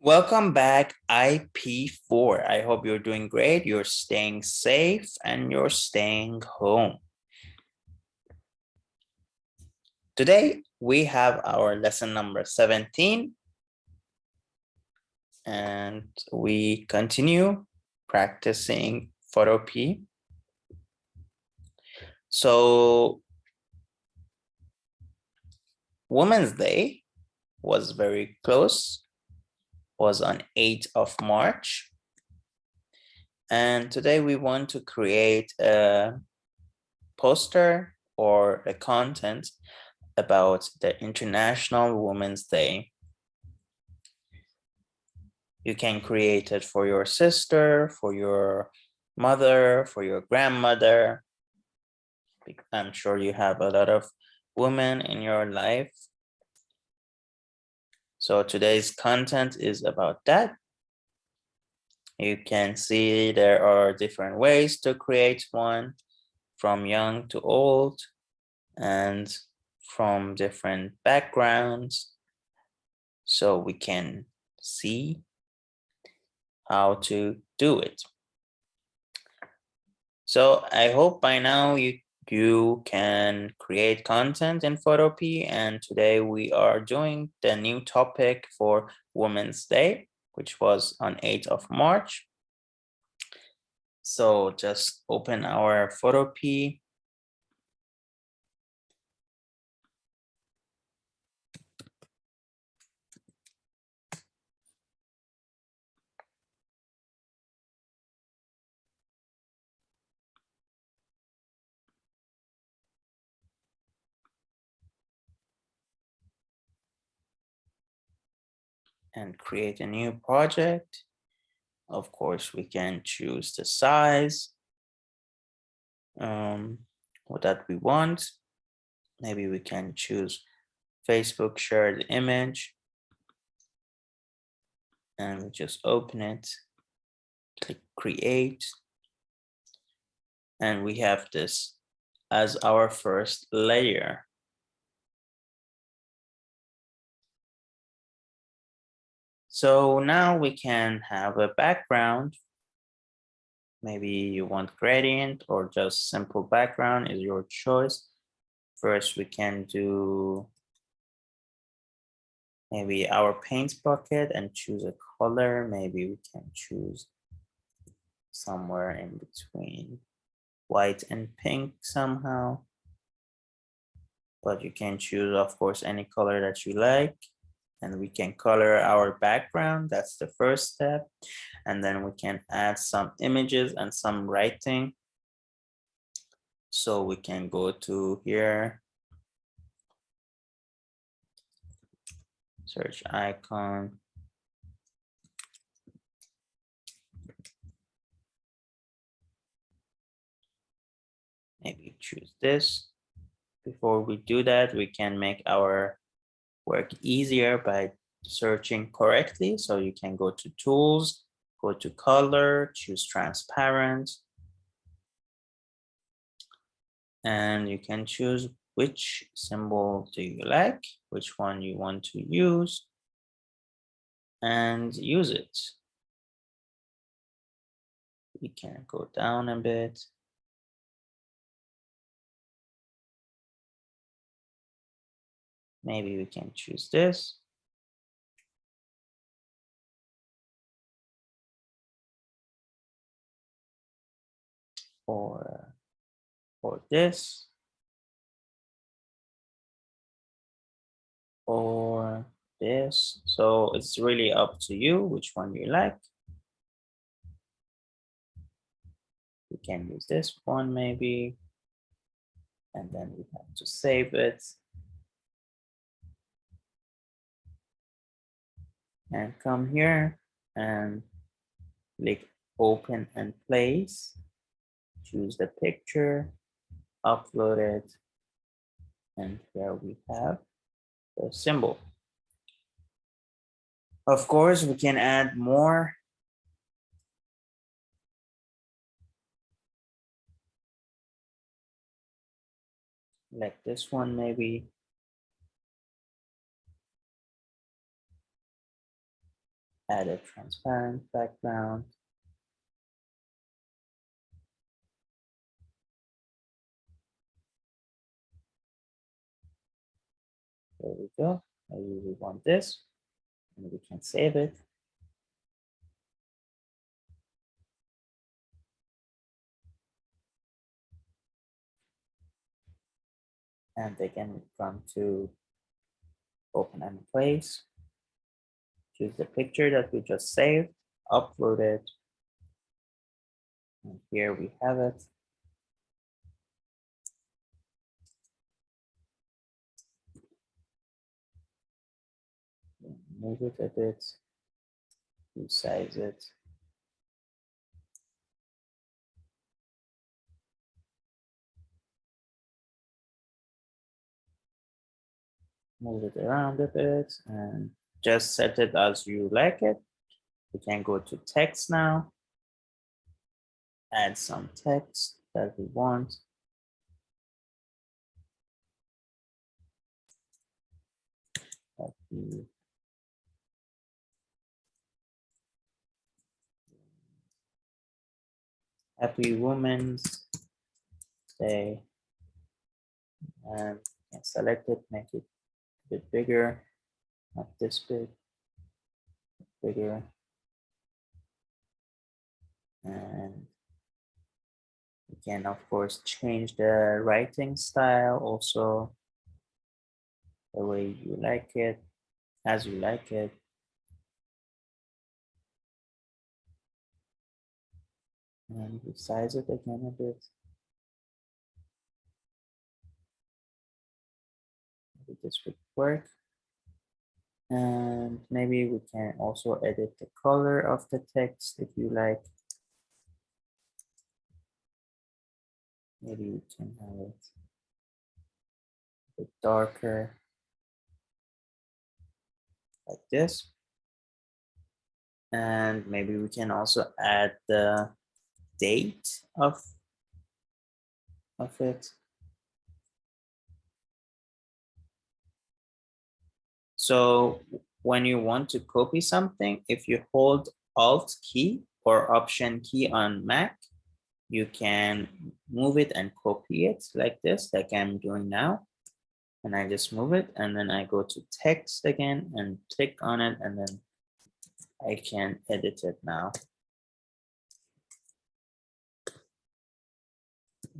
Welcome back, IP4. I hope you're doing great, you're staying safe, and you're staying home. Today, we have our lesson number 17, and we continue practicing Photopea. So, Women's Day was very close. Was on 8th of March. And today we want to create a poster or a content about the International Women's Day. You can create it for your sister, for your mother, for your grandmother. I'm sure you have a lot of women in your life. So today's content is about that. You can see there are different ways to create one, from young to old and from different backgrounds. So we can see how to do it. So I hope by now you can create content in Photopea, and today we are doing the new topic for Women's Day, which was on 8th of March. So just open our Photopea. And create a new project. Of course, we can choose the size that we want. Maybe we can choose Facebook shared image, and we just open it, click create, and we have this as our first layer. So now we can have a background. Maybe you want gradient or just simple background is your choice. First, we can do maybe our paint bucket and choose a color. Maybe we can choose somewhere in between white and pink somehow. But you can choose, of course, any color that you like. And we can color our background. That's the first step. And then we can add some images and some writing. So we can go to here, search icon. Maybe choose this. Before we do that, we can make our work easier by searching correctly. So you can go to tools, go to color, choose transparent. And you can choose which symbol do you like, which one you want to use, and use it. We can go down a bit. Maybe we can choose this. Or this. Or this. So it's really up to you which one you like. We can use this one maybe. And then we have to save it. And come here and click open and place. Choose the picture, upload it, and here we have the symbol. Of course, we can add more. Like this one maybe. add a transparent background. There we go. Maybe we want this, and we can save it. And again, we come to open and place. Choose the picture that we just saved, upload it. And here we have it. Move it a bit, resize it. Move it around a bit and just set it as you like it. We can go to text now, add some text that we want. Happy Women's Day, and select it, make it a bit bigger, not this big, bigger. And you can, of course, change the writing style also the way you like it, as you like it. And resize it again a bit. Maybe this would work. And maybe we can also edit the color of the text if you like. Maybe we can have it a bit darker, like this. And maybe we can also add the date of it. So when you want to copy something, if you hold Alt key or Option key on Mac, you can move it and copy it like this, like I'm doing now. And I just move it, and then I go to text again and click on it, and then I can edit it now.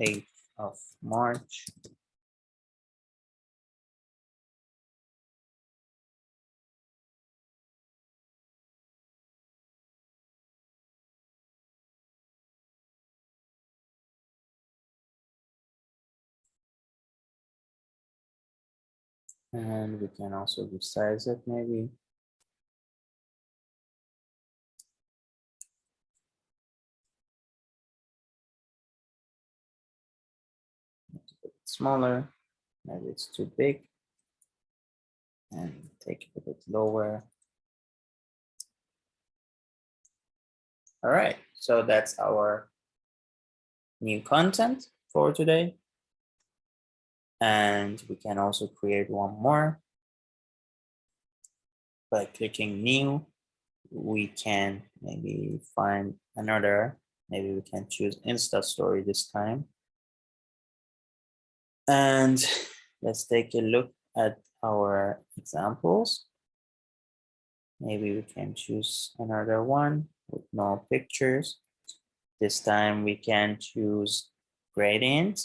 8th of March. And we can also resize it maybe. It's a bit smaller, maybe it's too big. And take it a bit lower. All right, so that's our new content for today. And we can also create one more. By clicking new, we can maybe find another. Maybe we can choose Insta Story this time. And let's take a look at our examples. Maybe we can choose another one with no pictures. This time we can choose gradient.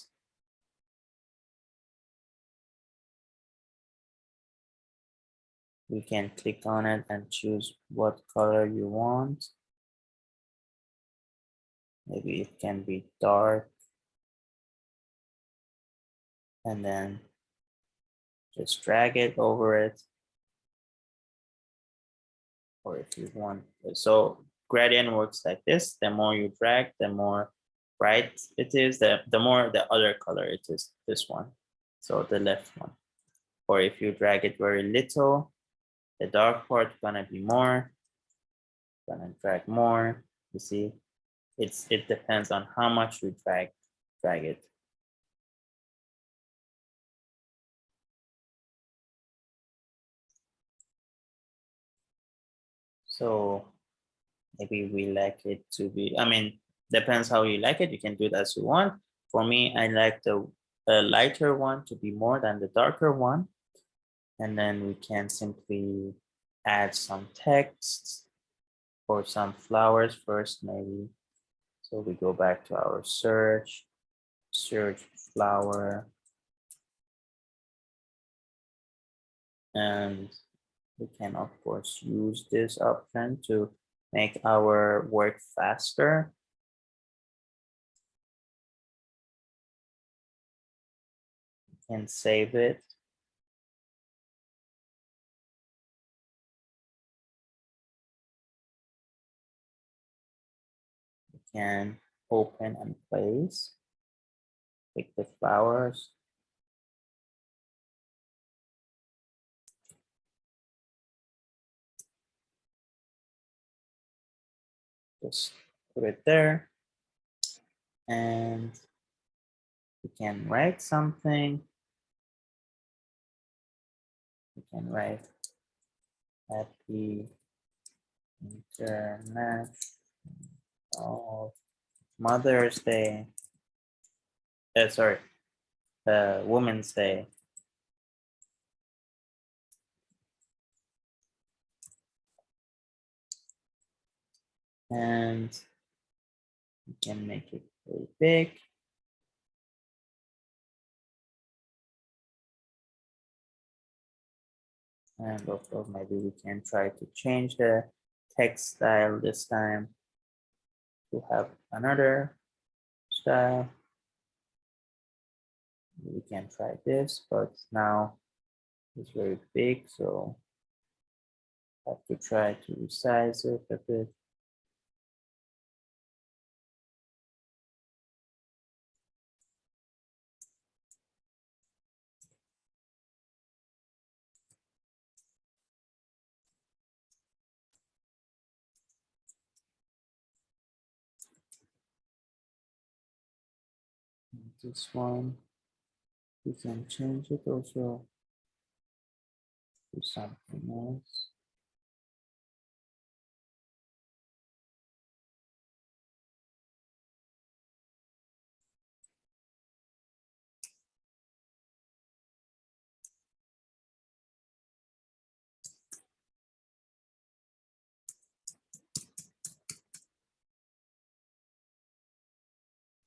You can click on it and choose what color you want. Maybe it can be dark. And then just drag it over it. Or if you want, so gradient works like this. The more you drag, the more bright it is, the more the other color it is, this one. So the left one. Or if you drag it very little, the dark part gonna be more, gonna drag more. You see, it depends on how much you drag it. So maybe we like it to be, I mean, depends how you like it. You can do it as you want. For me, I like the lighter one to be more than the darker one. And then we can simply add some text or some flowers first, maybe. So we go back to our search flower. And we can, of course, use this option to make our work faster. We can save it. We can open and place. Pick the flowers. Just put it there. And we can write something. We can write Happy International Mother's Day. Sorry, Women's Day. And we can make it very big. And of course, maybe we can try to change the text style this time to have another style. We can try this, but now it's very big, so I have to try to resize it a bit. This one, we can change it also to something else.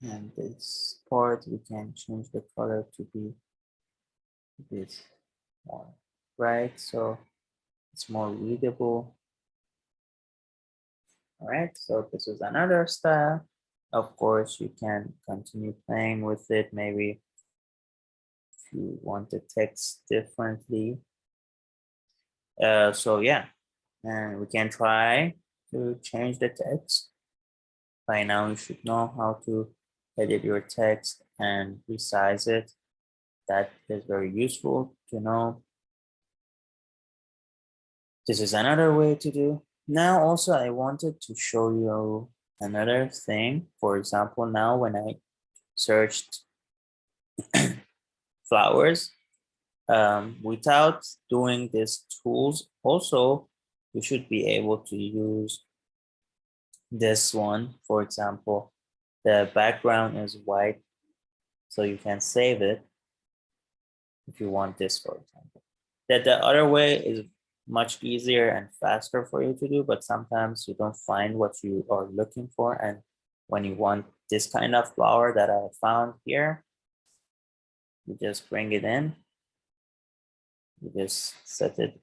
And this part, we can change the color to be a bit more bright, so it's more readable. All right, so this is another style. Of course, you can continue playing with it. Maybe if you want the text differently. So yeah, and we can try to change the text. By now, you should know how to edit your text and resize it. That is very useful to know. This is another way to do. Now, also, I wanted to show you another thing. For example, now when I searched flowers, without doing these tools, also, you should be able to use this one. For example, the background is white, so you can save it if you want this, for example. That the other way is much easier and faster for you to do, but sometimes you don't find what you are looking for. And when you want this kind of flower that I found here, you just bring it in. You just set it.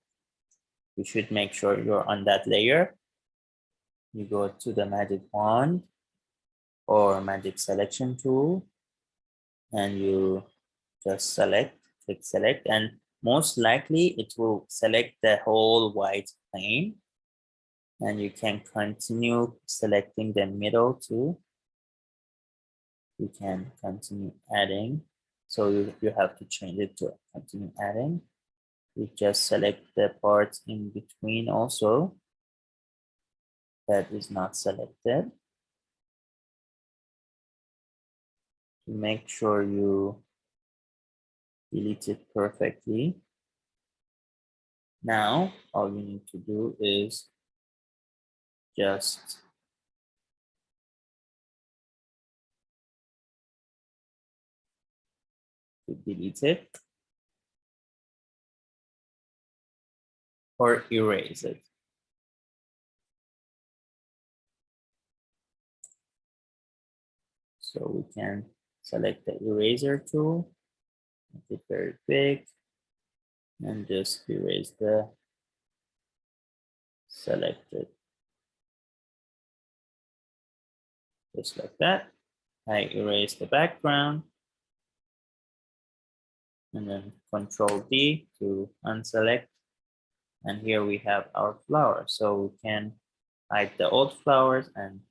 You should make sure you're on that layer. You go to the magic wand or magic selection tool, and you just click select, and most likely it will select the whole white plane. And you can continue selecting the middle too. You can continue adding. So you have to change it to continue adding. You just select the parts in between also that is not selected. To make sure you delete it perfectly. Now, all you need to do is just delete it or erase it. So we can select the eraser tool, make it very big, and just erase the selected. Just like that. I erase the background, and then Control D to unselect. And here we have our flower. So we can hide the old flowers and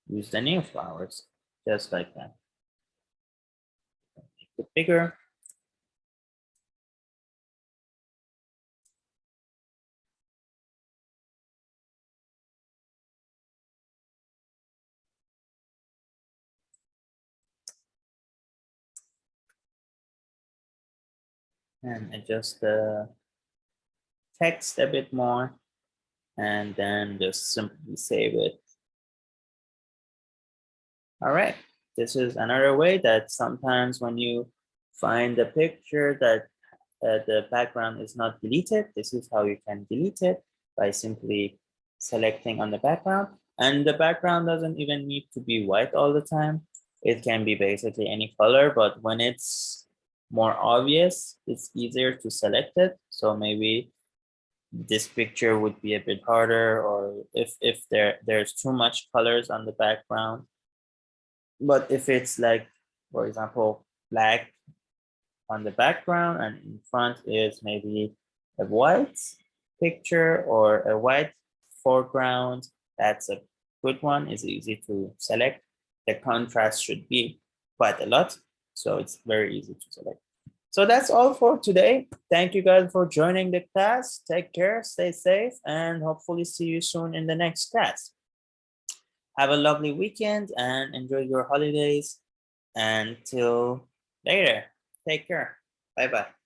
use the new flowers, just like that. Make it bigger. And adjust the text a bit more, and then just simply save it. All right, this is another way that sometimes when you find a picture that the background is not deleted, this is how you can delete it by simply selecting on the background. And the background doesn't even need to be white all the time. It can be basically any color, but when it's more obvious, it's easier to select it. So maybe this picture would be a bit harder, or if there's too much colors on the background. But if it's like, for example, black on the background and in front is maybe a white picture or a white foreground, that's a good one. It's easy to select. The contrast should be quite a lot, so it's very easy to select. So that's all for today. Thank you guys for joining the class. Take care, stay safe, and hopefully see you soon in the next class. Have a lovely weekend and enjoy your holidays. Until later, take care. Bye-bye.